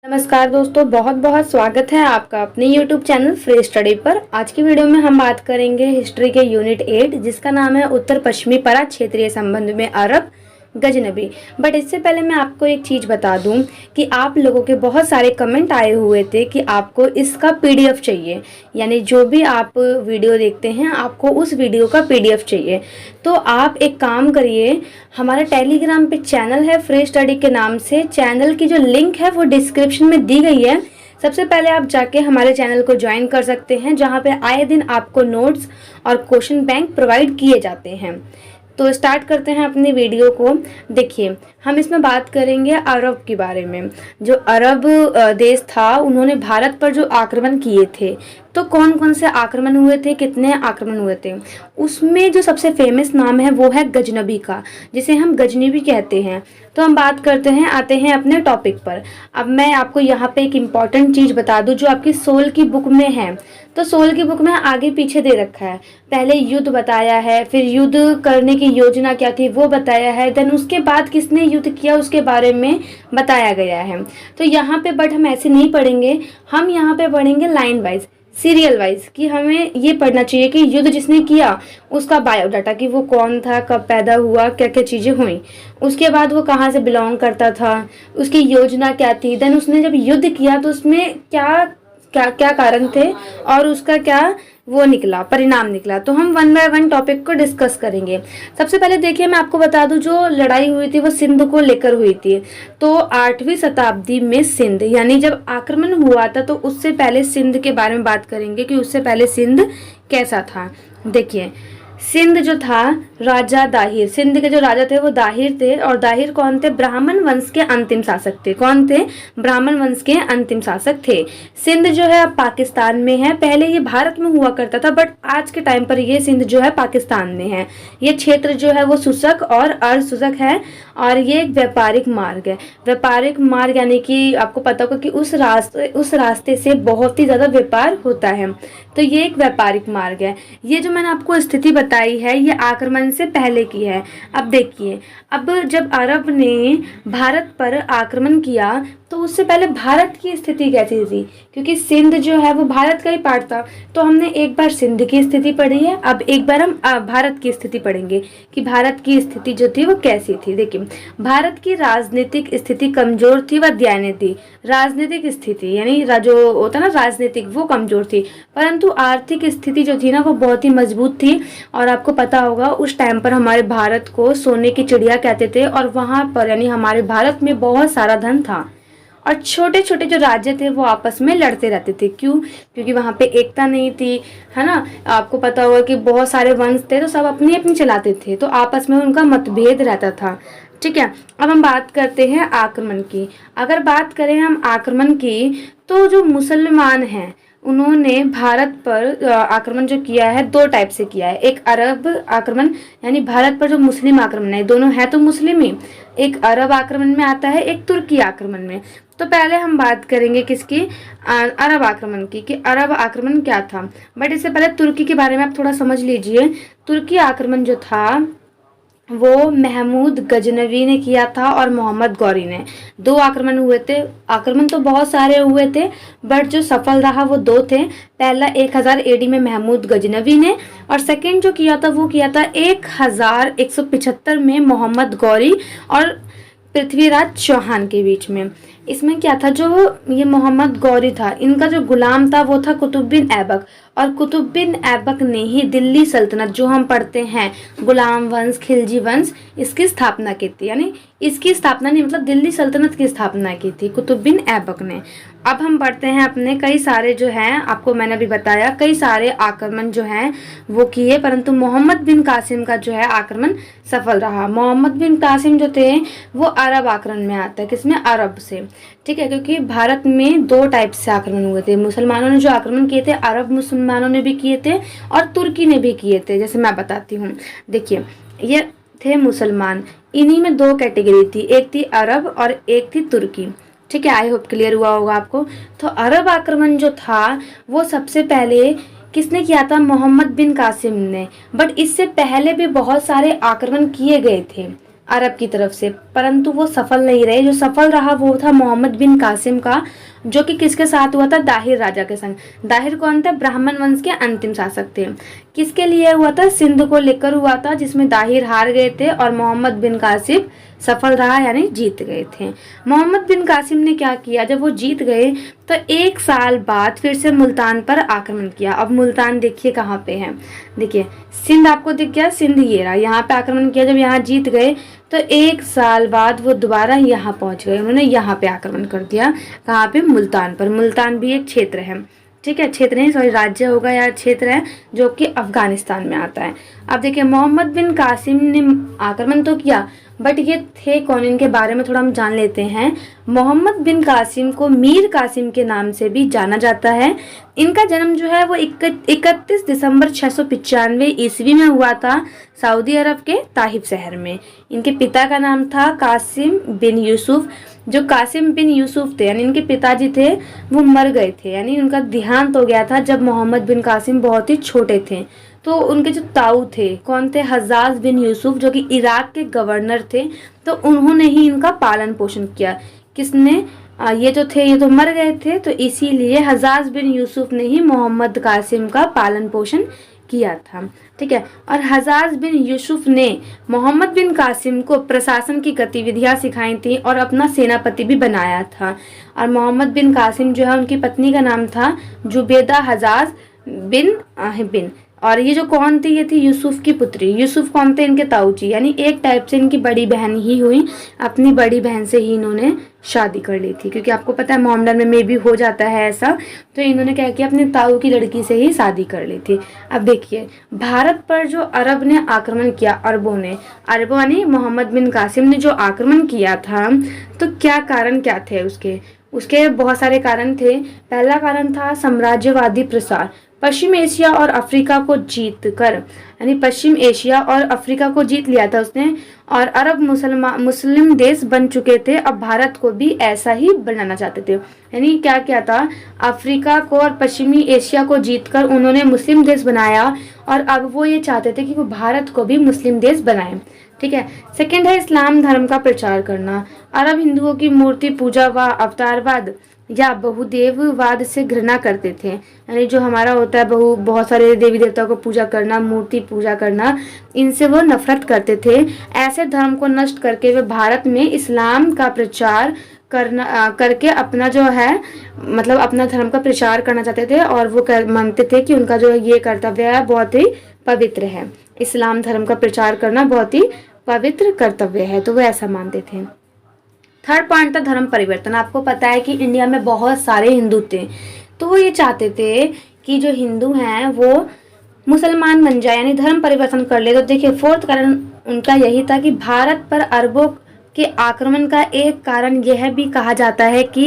नमस्कार दोस्तों, बहुत बहुत स्वागत है आपका अपने YouTube चैनल फ्री स्टडी पर। आज की वीडियो में हम बात करेंगे हिस्ट्री के यूनिट 8 जिसका नाम है उत्तर पश्चिमी पराग क्षेत्रीय संबंध में अरब गजनबी। बट इससे पहले मैं आपको एक चीज़ बता दूं कि आप लोगों के बहुत सारे कमेंट आए हुए थे कि आपको इसका PDF चाहिए, यानी जो भी आप वीडियो देखते हैं आपको उस वीडियो का PDF चाहिए। तो आप एक काम करिए, हमारा टेलीग्राम पे चैनल है फ्री स्टडी के नाम से। चैनल की जो लिंक है वो डिस्क्रिप्शन में दी गई है। सबसे पहले आप जाके हमारे चैनल को ज्वाइन कर सकते हैं, जहाँ पे आए दिन आपको नोट्स और क्वेश्चन बैंक प्रोवाइड किए जाते हैं। तो स्टार्ट करते हैं अपनी वीडियो को। देखिए, हम इसमें बात करेंगे अरब के बारे में। जो अरब देश था, उन्होंने भारत पर जो आक्रमण किए थे, तो कौन कौन से आक्रमण हुए थे, कितने आक्रमण हुए थे, उसमें जो सबसे फेमस नाम है वो है गजनबी का, जिसे हम गजनबी कहते हैं। तो हम बात करते हैं, आते हैं अपने टॉपिक पर। अब मैं आपको यहाँ पे एक इम्पॉर्टेंट चीज़ बता दूँ जो आपकी सोल की बुक में है। तो सोल की बुक में आगे पीछे दे रखा है। पहले युद्ध बताया है, फिर युद्ध करने की योजना क्या थी वो बताया है, देन उसके बाद किसने युद्ध किया उसके बारे में बताया गया है। तो यहाँ पे बट हम ऐसे नहीं पढ़ेंगे, हम यहाँ पे पढ़ेंगे लाइन वाइज, सीरियल वाइज, कि हमें ये पढ़ना चाहिए कि युद्ध जिसने किया उसका बायोडाटा, कि वो कौन था, कब पैदा हुआ, क्या क्या चीज़ें हुई, उसके बाद वो कहाँ से बिलोंग करता था, उसकी योजना क्या थी, देन उसने जब युद्ध किया तो उसमें क्या क्या क्या कारण थे और उसका क्या वो निकला, परिणाम निकला। तो हम वन बाय वन टॉपिक को डिस्कस करेंगे। सबसे पहले देखिए, मैं आपको बता दूं, जो लड़ाई हुई थी वो सिंध को लेकर हुई थी। तो 8वीं शताब्दी में सिंध, यानी जब आक्रमण हुआ था, तो उससे पहले सिंध के बारे में बात करेंगे कि उससे पहले सिंध कैसा था। देखिए, सिंध जो था, राजा दाहिर, सिंध के जो राजा थे वो दाहिर थे। और दाहिर कौन थे? ब्राह्मण वंश के अंतिम शासक थे। कौन थे? ब्राह्मण वंश के अंतिम शासक थे। सिंध जो है अब पाकिस्तान में है। पहले ये भारत में हुआ करता था, बट आज के टाइम पर ये सिंध जो है पाकिस्तान में है। ये क्षेत्र जो है वो शुष्क और अर्ध शुष्क है, और ये एक व्यापारिक मार्ग है। व्यापारिक मार्ग यानी कि आपको पता होगा कि उस रास्ते से बहुत ही ज़्यादा व्यापार होता है। तो ये एक व्यापारिक मार्ग है। ये जो मैंने आपको स्थिति बताई है ये आक्रमण से पहले की है। अब देखिए, अब जब अरब ने भारत पर आक्रमण किया तो उससे पहले भारत की स्थिति कैसी थी, क्योंकि सिंध जो है वो भारत का ही पार्ट था। तो हमने एक बार सिंध की स्थिति पढ़ी है, अब एक बार हम भारत की स्थिति पढ़ेंगे कि भारत की स्थिति जो थी वो कैसी थी। देखिए, भारत की राजनीतिक स्थिति कमजोर थी व दयनीय थी। राजनीतिक स्थिति यानी जो होता ना राजनीतिक, वो कमजोर थी, परंतु आर्थिक स्थिति जो थी ना वो बहुत ही मजबूत थी। और आपको पता होगा उस टाइम पर हमारे भारत को सोने की चिड़िया कहते थे, और वहाँ पर यानी हमारे भारत में बहुत सारा धन था। और छोटे छोटे जो राज्य थे वो आपस में लड़ते रहते थे। क्यों? क्योंकि वहाँ पे एकता नहीं थी, है ना। आपको पता होगा कि बहुत सारे वंश थे तो सब अपनी अपनी चलाते थे, तो आपस में उनका मतभेद रहता था। ठीक है, अब हम बात करते हैं आक्रमण की। अगर बात करें हम आक्रमण की, तो जो मुसलमान हैं उन्होंने भारत पर आक्रमण जो किया है दो टाइप से किया है। एक अरब आक्रमण, यानी भारत पर जो मुस्लिम आक्रमण है, दोनों है तो मुस्लिम ही, एक अरब आक्रमण में आता है, एक तुर्की आक्रमण में। तो पहले हम बात करेंगे किसकी? अरब आक्रमण की, कि अरब आक्रमण क्या था। बट इससे पहले तुर्की के बारे में आप थोड़ा समझ लीजिए। तुर्की आक्रमण जो था वो महमूद गजनवी ने किया था और मोहम्मद गौरी ने। दो आक्रमण हुए थे। आक्रमण तो बहुत सारे हुए थे, बट जो सफल रहा वो दो थे। पहला 1000 AD में महमूद गजनवी ने, और सेकंड जो किया था वो किया था 1175 में मोहम्मद गौरी और पृथ्वीराज चौहान के बीच में। इसमें क्या था, जो ये मोहम्मद गौरी था, इनका जो गुलाम था वो था कुतुब बिन ऐबक, और कुतुब बिन ऐबक ने ही दिल्ली सल्तनत, जो हम पढ़ते हैं गुलाम वंश, खिलजी वंश, इसकी स्थापना की थी। यानी इसकी स्थापना नहीं, मतलब दिल्ली सल्तनत की स्थापना की थी कुतुब बिन ऐबक ने। अब हम पढ़ते हैं अपने कई सारे जो हैं, आपको मैंने अभी बताया कई सारे आक्रमण जो हैं वो किए, परंतु मोहम्मद बिन कासिम का जो है आक्रमण सफल रहा। मोहम्मद बिन कासिम जो थे वो अरब आक्रमण में आता है। किसमें? अरब से। ठीक है, क्योंकि भारत में दो टाइप से आक्रमण हुए थे। मुसलमानों ने जो आक्रमण किए थे, अरब मुसलमानों ने भी किए थे और तुर्की ने भी किए थे। जैसे मैं बताती हूँ, देखिए, ये थे मुसलमान, इन्हीं में दो कैटेगरी थी, एक थी अरब और एक थी तुर्की। ठीक है, आई होप क्लियर हुआ होगा आपको। तो अरब आक्रमण जो था वो सबसे पहले किसने किया था? मोहम्मद बिन कासिम ने। बट इससे पहले भी बहुत सारे आक्रमण किए गए थे। अरब की तरफ से, परंतु वो सफल नहीं रहे। जो सफल रहा वो था मोहम्मद बिन कासिम का, जो कि किसके साथ हुआ था, दाहिर राजा के संग। दाहिर कौन थे, ब्राह्मण वंश के अंतिम शासक थे। किसके लिए हुआ था, सिंध को लेकर हुआ था, जिसमें दाहिर हार गए थे और मोहम्मद बिन कासिम सफल रहा, यानी जीत गए थे। मोहम्मद बिन कासिम ने क्या किया, जब वो जीत गए तो 1 साल बाद फिर से मुल्तान पर आक्रमण किया। अब मुल्तान देखिए कहाँ पे है, देखिए सिंध आपको दिख गया, सिंध ये रहा, यहाँ पे आक्रमण किया। जब यहाँ जीत गए तो 1 साल बाद वो दोबारा यहाँ पहुंच गए, उन्होंने यहाँ पे आक्रमण कर दिया। कहाँ पे, मुल्तान पर। मुल्तान भी एक क्षेत्र है, ठीक है, क्षेत्र नहीं सॉरी राज्य होगा या क्षेत्र है, जो कि अफगानिस्तान में आता है। अब देखिए मोहम्मद बिन कासिम ने आक्रमण तो किया, बट ये थे कौन, इनके बारे में थोड़ा हम जान लेते हैं। मोहम्मद बिन कासिम को मीर कासिम के नाम से भी जाना जाता है। इनका जन्म जो है वो 31 दिसंबर 695 ईस्वी में हुआ था, सऊदी अरब के ताइफ शहर में। इनके पिता का नाम था कासिम बिन यूसुफ। जो कासिम बिन यूसुफ थे, यानी इनके पिताजी थे, वो मर गए थे, यानी उनका देहांत हो गया था जब मोहम्मद बिन कासिम बहुत ही छोटे थे। तो उनके जो ताऊ थे, कौन थे, हज्जाज बिन यूसुफ, जो कि इराक के गवर्नर थे, तो उन्होंने ही इनका पालन पोषण किया। किसने, ये जो थे ये तो मर गए थे, तो इसीलिए हज्जाज बिन यूसुफ ने ही मोहम्मद कासिम का पालन पोषण किया था, ठीक है। और हज्जाज बिन यूसुफ ने मोहम्मद बिन कासिम को प्रशासन की गतिविधियां सिखाई थी और अपना सेनापति भी बनाया था। और मोहम्मद बिन कासिम जो है, उनकी पत्नी का नाम था जुबेदा हज्जाज बिन और ये जो कौन थी, ये थी यूसुफ की पुत्री। यूसुफ कौन थे, इनके ताऊ जी, यानी एक टाइप से इनकी बड़ी बहन ही हुई। अपनी बड़ी बहन से ही इन्होंने शादी कर ली थी, क्योंकि आपको पता है मोहम्मदन में भी हो जाता है ऐसा। तो इन्होंने क्या किया, अपने ताऊ की लड़की से ही शादी कर ली थी। अब देखिए भारत पर जो अरब ने आक्रमण किया, अरबों यानी मोहम्मद बिन कासिम ने जो आक्रमण किया था, तो क्या कारण क्या थे उसके बहुत सारे कारण थे। पहला कारण था साम्राज्यवादी प्रसार। पश्चिम एशिया और अफ्रीका को जीत कर, यानी पश्चिम एशिया और अफ्रीका को जीत लिया था उसने, और अरब मुस्लिम देश बन चुके थे। अब भारत को भी ऐसा ही बनाना चाहते थे। यानी क्या क्या था, अफ्रीका को और पश्चिमी एशिया को जीतकर उन्होंने मुस्लिम देश बनाया, और अब वो ये चाहते थे कि वो भारत को भी मुस्लिम देश बनाएं, ठीक है। सेकंड है इस्लाम धर्म का प्रचार करना। अरब हिंदुओं की मूर्ति पूजा व अवतारवाद या बहुदेववाद से घृणा करते थे। यानी जो हमारा होता है बहुत सारे देवी देवताओं को पूजा करना, मूर्ति पूजा करना, इनसे वो नफरत करते थे। ऐसे धर्म को नष्ट करके वे भारत में इस्लाम का प्रचार करके अपना जो है मतलब अपना धर्म का प्रचार करना चाहते थे। और वो मानते थे कि उनका जो ये कर्तव्य है बहुत ही पवित्र है, इस्लाम धर्म का प्रचार करना बहुत ही पवित्र कर्तव्य है, तो वो ऐसा मानते थे। थर्ड पॉइंट था धर्म परिवर्तन। आपको पता है कि इंडिया में बहुत सारे हिंदू थे, तो वो ये चाहते थे कि जो हिंदू हैं वो मुसलमान बन जाए, यानी धर्म परिवर्तन कर ले। तो देखिए फोर्थ कारण उनका यही था कि भारत पर अरबों के आक्रमण का एक कारण यह भी कहा जाता है कि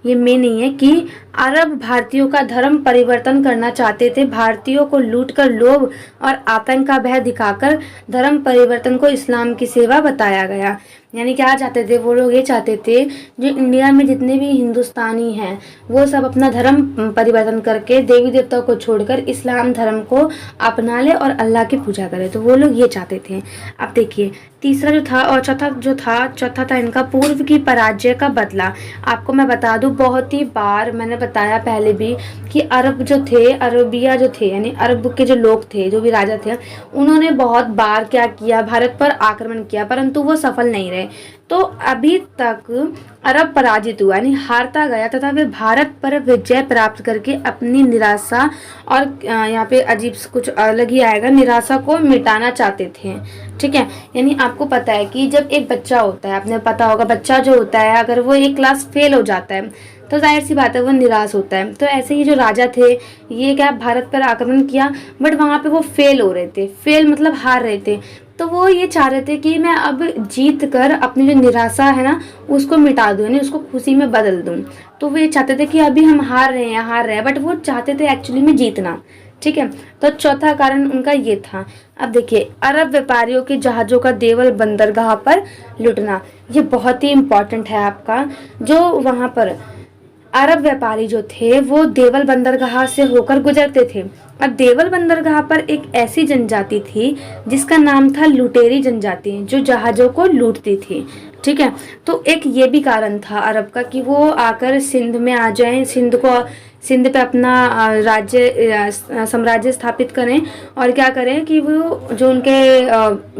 ये में नहीं है कि अरब भारतीयों का धर्म परिवर्तन करना चाहते थे। भारतीयों को लूटकर लोभ और आतंक का भय दिखाकर धर्म परिवर्तन को इस्लाम की सेवा बताया गया। यानी क्या चाहते थे वो लोग, ये चाहते थे जो इंडिया में जितने भी हिंदुस्तानी हैं वो सब अपना धर्म परिवर्तन करके देवी देवताओं को छोड़कर इस्लाम धर्म को अपना ले और अल्लाह की पूजा करे, तो वो लोग ये चाहते थे। अब देखिए तीसरा जो था और चौथा था इनका पूर्व की पराजय का बदला। आपको मैं बता दूं, बहुत ही बार मैंने बताया पहले भी कि अरब जो थे, अरबिया जो थे, यानी अरब के जो लोग थे, जो भी राजा थे, उन्होंने बहुत बार क्या किया, भारत पर आक्रमण किया, परंतु वो सफल नहीं रहे। तो अभी तक अरब पराजित हुआ, यानी हारता गया, तथा वे भारत पर विजय प्राप्त करके अपनी निराशा, और यहाँ पे अजीब कुछ अलग ही आएगा, निराशा को मिटाना चाहते थे, ठीक है। यानी आपको पता है कि जब एक बच्चा होता है, आपने पता होगा बच्चा जो होता है अगर वो एक क्लास फेल हो जाता है तो जाहिर सी बात है वो निराश होता है। तो ऐसे ही जो राजा थे ये क्या भारत पर आक्रमण किया, बट वहाँ पे वो फेल हो रहे थे, फेल मतलब हार रहे थे। तो वो ये चाह रहे थे कि मैं अब जीत कर अपनी जो निराशा है ना उसको मिटा दूँ, यानी उसको खुशी में बदल दूँ। तो वो ये चाहते थे कि अभी हम हार रहे हैं, बट वो चाहते थे एक्चुअली में जीतना, ठीक है। तो चौथा कारण उनका ये था। अब देखिए अरब व्यापारियों के जहाज़ों का देवल बंदरगाह पर लुटना, ये बहुत ही इम्पोर्टेंट है आपका। जो वहाँ पर अरब व्यापारी जो थे वो देवल बंदरगाह से होकर गुजरते थे। अब देवल बंदरगाह पर एक ऐसी जनजाति थी जिसका नाम था लुटेरी जनजाति, जो जहाज़ों को लूटती थी। ठीक है, तो एक ये भी कारण था अरब का कि वो आकर सिंध में आ जाएं, सिंध पे अपना साम्राज्य स्थापित करें, और क्या करें कि वो जो उनके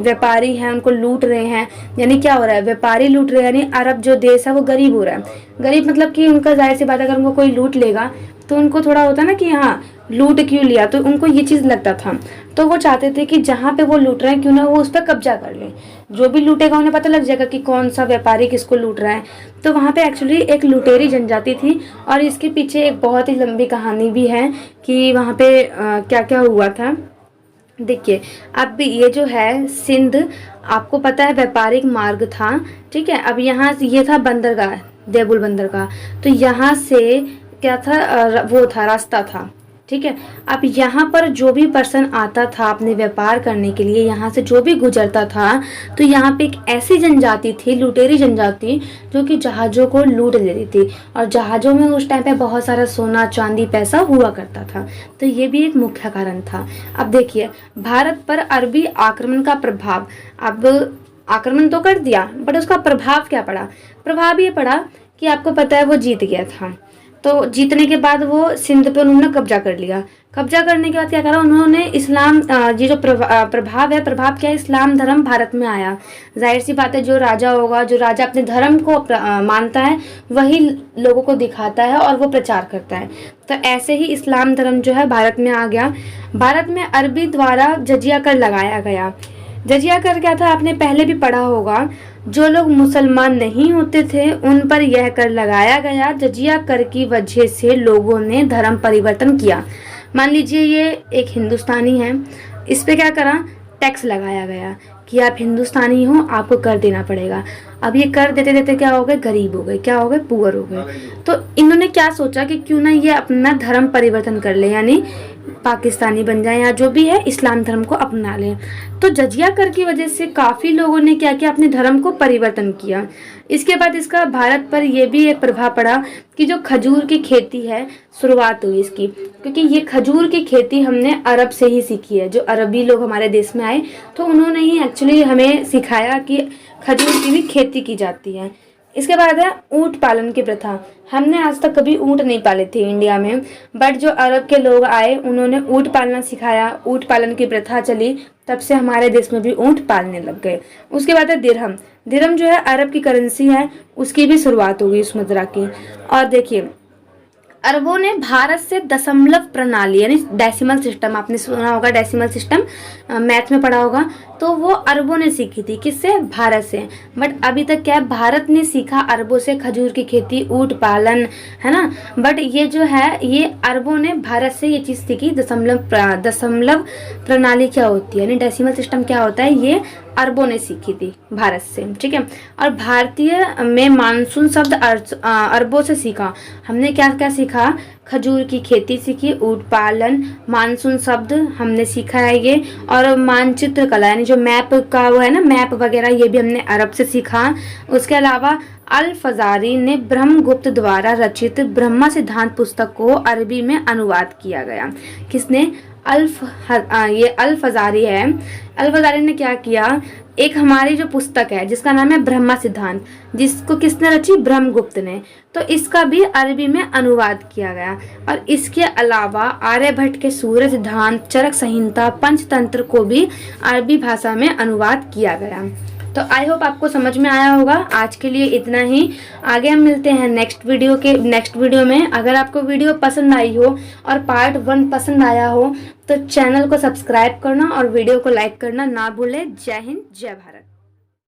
व्यापारी हैं उनको लूट रहे हैं। यानी क्या हो रहा है, व्यापारी लूट रहे हैं, यानी अरब जो देश है वो गरीब हो रहा है। गरीब मतलब कि उनका जाहिर सी बात है, अगर उनको कोई लूट लेगा तो उनको थोड़ा होता है ना कि हाँ लूट क्यों लिया, तो उनको ये चीज़ लगता था। तो वो चाहते थे कि जहाँ पे वो लूट रहे हैं क्यों ना वो उस पर कब्जा कर लें। जो भी लूटेगा उन्हें पता लग जाएगा कि कौन सा व्यापारी किसको लूट रहा है। तो वहाँ पे एक्चुअली एक लुटेरी जनजाति थी, और इसके पीछे एक बहुत ही लंबी कहानी भी है कि वहाँ पे क्या क्या हुआ था। देखिए, अब ये जो है सिंध, आपको पता है व्यापारिक मार्ग था। ठीक है, अब यहाँ ये था बंदरगाह, देवुल बंदरगाह, तो यहाँ से क्या था, वो था रास्ता था। ठीक है, अब यहाँ पर जो भी पर्सन आता था अपने व्यापार करने के लिए, यहाँ से जो भी गुजरता था, तो यहाँ पे एक ऐसी जनजाति थी, लुटेरी जनजाति, जो कि जहाज़ों को लूट लेती थी। और जहाज़ों में उस टाइम पे बहुत सारा सोना चांदी पैसा हुआ करता था। तो ये भी एक मुख्य कारण था। अब देखिए, भारत पर अरबी आक्रमण का प्रभाव, अब आक्रमण तो कर दिया बट उसका प्रभाव क्या पड़ा। प्रभाव ये पड़ा कि आपको पता है वो जीत गया था, तो जीतने के बाद वो सिंध पे उन्होंने कब्जा कर लिया। कब्जा करने के बाद क्या करा उन्होंने, इस्लाम, ये जो प्रभाव है, प्रभाव क्या है, इस्लाम धर्म भारत में आया। जाहिर सी बात है, जो राजा होगा, जो राजा अपने धर्म को मानता है वही लोगों को दिखाता है और वो प्रचार करता है। तो ऐसे ही इस्लाम धर्म जो है भारत में आ गया। भारत में अरबी द्वारा जजिया कर लगाया गया। जजिया कर क्या था, आपने पहले भी पढ़ा होगा, जो लोग मुसलमान नहीं होते थे उन पर यह कर लगाया गया। जजिया कर की वजह से लोगों ने धर्म परिवर्तन किया। मान लीजिए ये एक हिंदुस्तानी है, इस पे क्या करा, टैक्स लगाया गया कि आप हिंदुस्तानी हो, आपको कर देना पड़ेगा। अब ये कर देते देते क्या हो गए, गरीब हो गए, क्या हो गए, पुअर हो गए। तो इन्होंने क्या सोचा कि क्यों ना ये अपना धर्म परिवर्तन कर ले, यानी पाकिस्तानी बन जाए या जो भी है, इस्लाम धर्म को अपना लें। तो जजिया कर की वजह से काफ़ी लोगों ने क्या किया, अपने धर्म को परिवर्तन किया। इसके बाद इसका भारत पर यह भी एक प्रभाव पड़ा कि जो खजूर की खेती है, शुरुआत हुई इसकी, क्योंकि ये खजूर की खेती हमने अरब से ही सीखी है। जो अरबी लोग हमारे देश में आए तो उन्होंने ही एक्चुअली हमें सिखाया कि खजूर की भी खेती की जाती है। इसके बाद है ऊँट पालन की प्रथा। हमने आज तक कभी ऊँट नहीं पाले थे इंडिया में, बट जो अरब के लोग आए उन्होंने ऊँट पालना सिखाया, ऊँट पालन की प्रथा चली, तब से हमारे देश में भी ऊँट पालने लग गए। उसके बाद है दिरहम। दिरहम जो है अरब की करेंसी है, उसकी भी शुरुआत होगी उस मुद्रा की। और देखिए, अरबों ने भारत से दशमलव प्रणाली यानी डेसिमल सिस्टम, आपने सुना होगा डेसिमल सिस्टम, मैथ में पढ़ा होगा, तो वो अरबों ने सीखी थी। किससे, भारत से। बट अभी तक क्या है, भारत ने सीखा अरबों से खजूर की खेती, ऊँट पालन, है ना। बट ये जो है, ये अरबों ने भारत से ये चीज़ सीखी। दशमलव प्रणाली क्या होती है, यानी डेसिमल सिस्टम क्या होता है, ये अरबों ने सीखी थी भारत से। ठीक है, और भारतीय में मानसून शब्द अरबों से सीखा। हमने क्या क्या सीखा, खजूर की खेती सीखी, ऊँट पालन, मानसून शब्द हमने सीखा है ये, और मानचित्र कला यानी जो मैप का वो है ना, मैप वगैरह, ये भी हमने अरब से सीखा। उसके अलावा अल फजारी ने ब्रह्मगुप्त द्वारा रचित ब्रह्मा सिद्धांत पुस्तक को अरबी में अनुवाद किया गया। किसने, ये अल फजारी है। अल फजारी ने क्या किया, एक हमारी जो पुस्तक है जिसका नाम है ब्रह्मा सिद्धांत, जिसको किसने रची, ब्रह्मगुप्त ने, तो इसका भी अरबी में अनुवाद किया गया। और इसके अलावा आर्यभट्ट के सूर्य सिद्धांत, चरक संहिता, पंचतंत्र को भी अरबी भाषा में अनुवाद किया गया। तो आई होप आपको समझ में आया होगा। आज के लिए इतना ही, आगे हम मिलते हैं नेक्स्ट वीडियो में। अगर आपको वीडियो पसंद आई हो और पार्ट 1 पसंद आया हो तो चैनल को सब्सक्राइब करना और वीडियो को लाइक करना ना भूलें। जय हिंद, जय भारत।